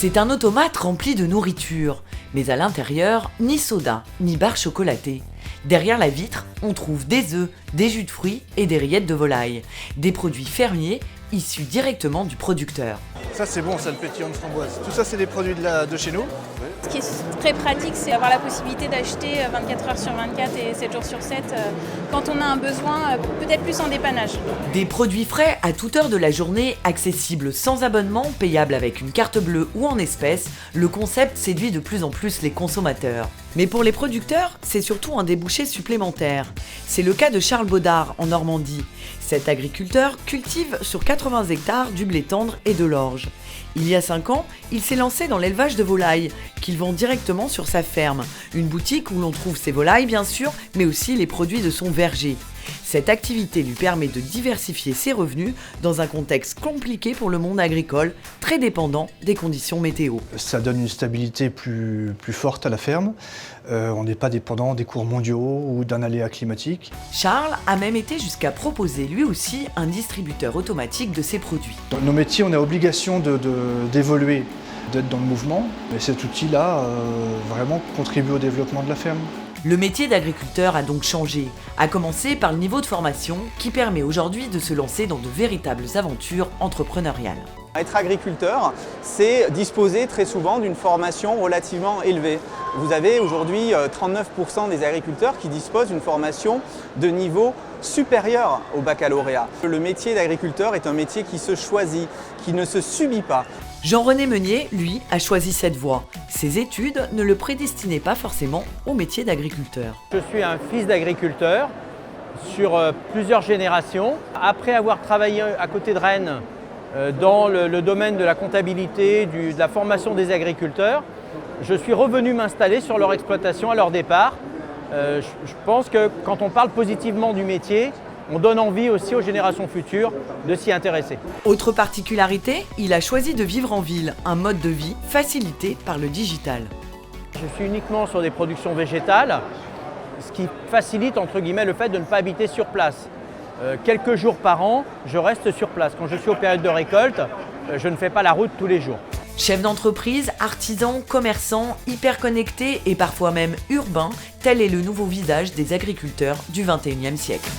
C'est un automate rempli de nourriture, mais à l'intérieur, ni soda, ni barre chocolatée. Derrière la vitre, on trouve des œufs, des jus de fruits et des rillettes de volaille. Des produits fermiers issus directement du producteur. Ça c'est bon, ça, le pétillant de framboise. Tout ça c'est des produits de chez nous. Ce qui est très pratique, c'est avoir la possibilité d'acheter 24 heures sur 24 et 7 jours sur 7 quand on a un besoin, peut-être plus en dépannage. Des produits frais à toute heure de la journée, accessibles sans abonnement, payables avec une carte bleue ou en espèces, le concept séduit de plus en plus les consommateurs. Mais pour les producteurs, c'est surtout un débouché supplémentaire. C'est le cas de Charles Baudard en Normandie. Cet agriculteur cultive sur 80 hectares du blé tendre et de l'orge. Il y a 5 ans, il s'est lancé dans l'élevage de volailles, qu'il vend directement sur sa ferme. Une boutique où l'on trouve ses volailles bien sûr, mais aussi les produits de son verger. Cette activité lui permet de diversifier ses revenus dans un contexte compliqué pour le monde agricole, très dépendant des conditions météo. Ça donne une stabilité plus forte à la ferme. On n'est pas dépendant des cours mondiaux ou d'un aléa climatique. Charles a même été jusqu'à proposer lui aussi un distributeur automatique de ses produits. Dans nos métiers, on a obligation d'évoluer, d'être dans le mouvement. Et cet outil-là vraiment contribue au développement de la ferme. Le métier d'agriculteur a donc changé, à commencer par le niveau de formation qui permet aujourd'hui de se lancer dans de véritables aventures entrepreneuriales. Être agriculteur, c'est disposer très souvent d'une formation relativement élevée. Vous avez aujourd'hui 39% des agriculteurs qui disposent d'une formation de niveau supérieur au baccalauréat. Le métier d'agriculteur est un métier qui se choisit, qui ne se subit pas. Jean-René Meunier, lui, a choisi cette voie. Ses études ne le prédestinaient pas forcément au métier d'agriculteur. Je suis un fils d'agriculteur sur plusieurs générations. Après avoir travaillé à côté de Rennes dans le domaine de la comptabilité, de la formation des agriculteurs, je suis revenu m'installer sur leur exploitation à leur départ. Je pense que quand on parle positivement du métier, on donne envie aussi aux générations futures de s'y intéresser. Autre particularité, il a choisi de vivre en ville, un mode de vie facilité par le digital. Je suis uniquement sur des productions végétales, ce qui facilite entre guillemets le fait de ne pas habiter sur place. Quelques jours par an, je reste sur place. Quand je suis aux périodes de récolte, je ne fais pas la route tous les jours. Chefs d'entreprise, artisans, commerçants, hyper connectés et parfois même urbains, tel est le nouveau visage des agriculteurs du XXIe siècle.